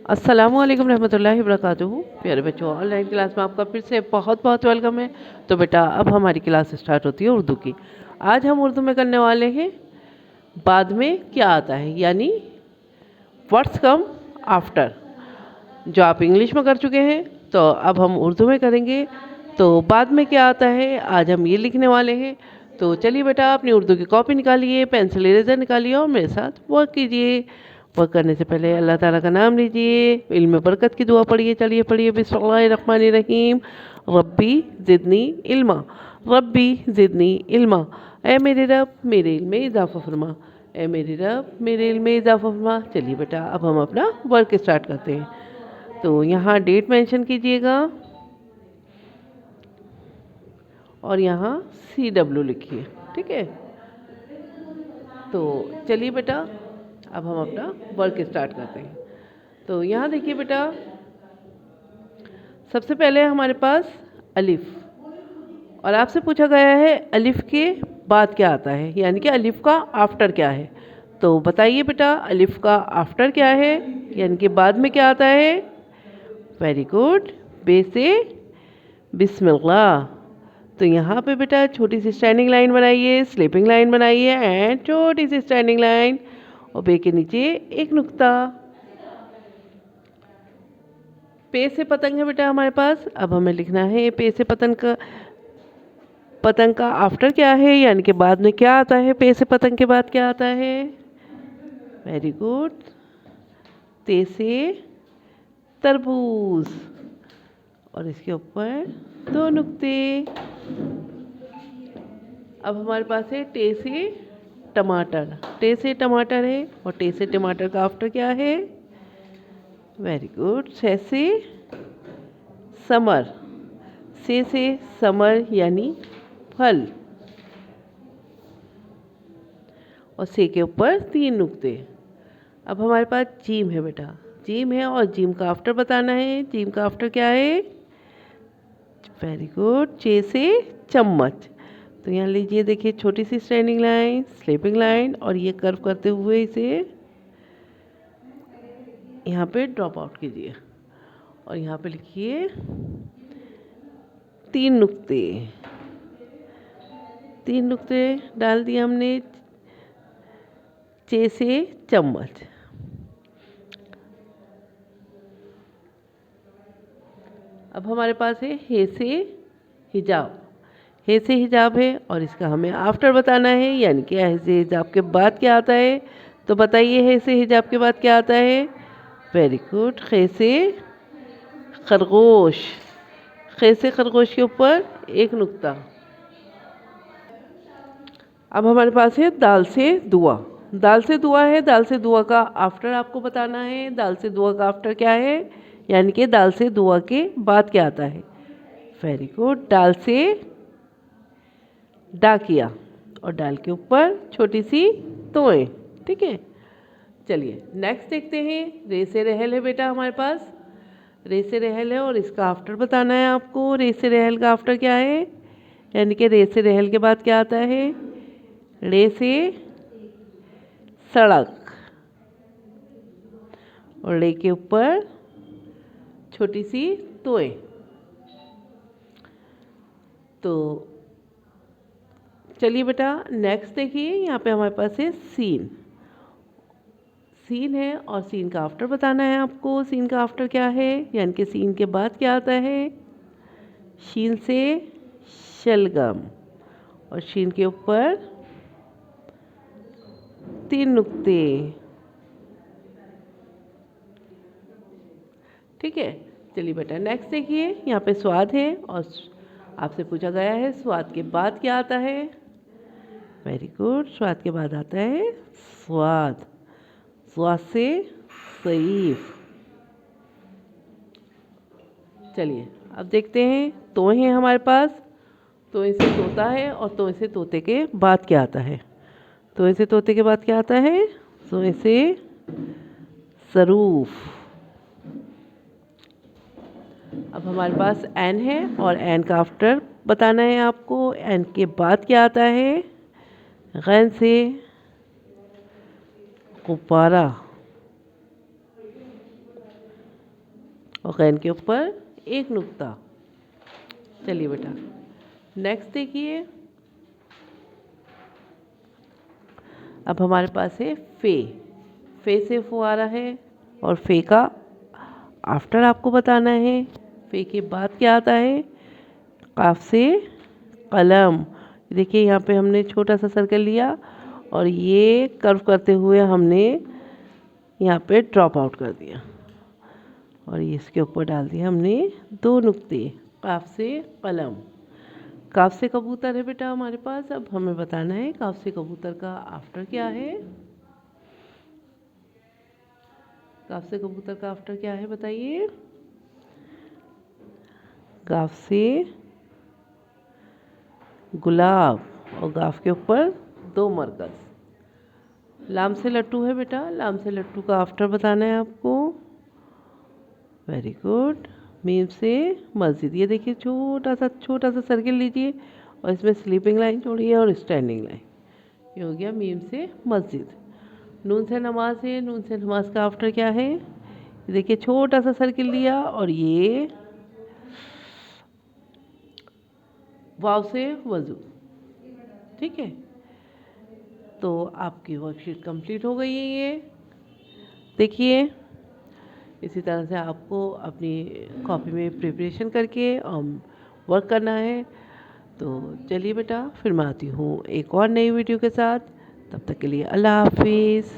अस्सलामुअलैकुम रहमतुल्लाहि वबरकातुहू। प्यारे बच्चों, ऑनलाइन क्लास में आपका फिर से बहुत बहुत वेलकम है। तो बेटा, अब हमारी क्लास स्टार्ट होती है उर्दू की। आज हम उर्दू में करने वाले हैं बाद में क्या आता है, यानी व्हाट्स कम आफ्टर। जो आप इंग्लिश में कर चुके हैं, तो अब हम उर्दू में करेंगे। तो बाद में क्या आता है, आज हम ये लिखने वाले हैं। तो चलिए बेटा, अपनी उर्दू की कॉपी निकालिए, पेंसिल इरेज़र निकालिए और मेरे साथ वर्क कीजिए। वर्क करने से पहले अल्लाह ताला का नाम लीजिए, इल्म में बरकत की दुआ पढ़िए। चलिए पढ़िए, बिस्मिल्लाहिर्रहमानिर्रहीम। रब्बी ज़िदनी इल्मा, रब्बी ज़िदनी इल्मा। ए मेरे रब, मेरे इल्म में इजाफ़ा फरमा। ए मेरे रब, मेरे इल्म में इजाफ़ा फरमा। चलिए बेटा, अब हम अपना वर्क स्टार्ट करते हैं। तो यहाँ डेट मेंशन कीजिएगा और यहाँ CW लिखिए, ठीक है। तो चलिए बेटा, अब हम अपना वर्क स्टार्ट करते हैं। तो यहाँ देखिए बेटा, सबसे पहले हमारे पास अलिफ, और आपसे पूछा गया है अलिफ के बाद क्या आता है, यानी कि अलिफ का आफ्टर क्या है। तो बताइए बेटा, अलिफ का आफ्टर क्या है, यानी कि बाद में क्या आता है। वेरी गुड, बे से बिस्मिल्लाह। तो यहाँ पे बेटा छोटी सी स्टैंडिंग लाइन बनाइए, स्लीपिंग लाइन बनाइए एंड छोटी सी स्टैंडिंग लाइन, और बे के नीचे एक नुक्ता। पे से पतंग है बेटा हमारे पास। अब हमें लिखना है पे से पतंग का आफ्टर क्या है, यानी कि बाद में क्या आता है। पे से पतंग के बाद क्या आता है। वेरी गुड, ते से तरबूज, और इसके ऊपर दो नुक्ते। अब हमारे पास है टे से टमाटर। टे से टमाटर है, और टे से टमाटर का आफ्टर क्या है। वेरी गुड, से समर। से समर यानी फल, और से के ऊपर तीन नुक्ते। अब हमारे पास जीम है बेटा। जीम है और जीम का आफ्टर बताना है। जीम का आफ्टर क्या है। वेरी गुड, चे से चम्मच। तो यहाँ लीजिए, देखिए छोटी सी स्टैंडिंग लाइन, स्लीपिंग लाइन, और ये कर्व करते हुए इसे यहाँ पे ड्रॉप आउट कीजिए, और यहाँ पे लिखिए तीन नुक्ते। तीन नुक्ते डाल दिए हमने, चे से चम्मच। अब हमारे पास है हे से हिजाब। हे से हिजाब है, और इसका हमें आफ्टर बताना है, यानी कि हे से हिजाब के बाद क्या आता है। तो बताइए, हे से हिजाब के बाद क्या आता है। वेरी गुड, खे से खरगोश। खे से खरगोश के ऊपर एक नुक्ता। अब हमारे पास है दाल से दुआ। दाल से दुआ है, दाल से दुआ का आफ्टर आपको बताना है। दाल से दुआ का आफ्टर क्या है, यानी कि दाल से दुआ के बाद क्या आता है। वेरी गुड, दाल से डाकिया, और डाल के ऊपर छोटी सी तोएं, ठीक है। चलिए नेक्स्ट देखते हैं। रे से रहल है बेटा हमारे पास। रे से रहल है, और इसका आफ्टर बताना है आपको। रे से रहल का आफ्टर क्या है, यानी कि रे से रहल के बाद क्या आता है। रे से सड़क, और रे के ऊपर छोटी सी तोएं। तो चलिए बेटा नेक्स्ट देखिए, यहाँ पे हमारे पास है सीन। सीन है, और सीन का आफ्टर बताना है आपको। सीन का आफ्टर क्या है, यानी कि सीन के बाद क्या आता है। शीन से शलगम, और शीन के ऊपर तीन नुक्ते, ठीक है। चलिए बेटा नेक्स्ट देखिए, यहाँ पे स्वाद है, और आपसे पूछा गया है स्वाद के बाद क्या आता है। वेरी गुड, स्वाद के बाद आता है स्वाद। स्वाद से सईफ। चलिए अब देखते हैं, तो हैं हमारे पास। तो से तोता है, और तो से तोते के बाद क्या आता है। तो से तोते के बाद क्या आता है। तो से सरूफ। अब हमारे पास एन है, और एन का आफ्टर बताना है आपको। एन के बाद क्या आता है। गैन से गुब्बारा, और गैन के ऊपर एक नुक्ता। चलिए बेटा नेक्स्ट देखिए, अब हमारे पास है फे। फे से फुआरा है और फे का आफ्टर आपको बताना है। फे के बाद क्या आता है? काफ से कलम। देखिए यहाँ पे हमने छोटा सा सर्कल लिया और ये कर्व करते हुए हमने यहाँ पे ड्रॉप आउट कर दिया और इसके ऊपर डाल दिया हमने दो नुक्ते। काफ से कलम। काफ से कबूतर है बेटा हमारे पास। अब हमें बताना है काफ से कबूतर का आफ्टर क्या है। काफ से कबूतर का आफ्टर क्या है बताइए? काफ से गुलाब और गाफ के ऊपर दो मरकज। लाम से लट्टू है बेटा। लाम से लट्टू का आफ्टर बताना है आपको। Very good. मीम से मस्जिद। ये देखिए छोटा सा सर्किल लीजिए और इसमें स्लीपिंग लाइन छोड़िए और स्टैंडिंग लाइन। ये हो गया मीम से मस्जिद। नून से नमाज है। नून से नमाज का आफ्टर क्या है? ये देखिए छोटा सा सर्किल लिया और ये वाव से वज़ू। ठीक है, तो आपकी वर्कशीट कंप्लीट हो गई है ये। देखिए इसी तरह से आपको अपनी कॉपी में प्रिपरेशन करके वर्क करना है। तो चलिए बेटा फिर मैं आती हूँ एक और नई वीडियो के साथ। तब तक के लिए अल्लाह हाफिज़।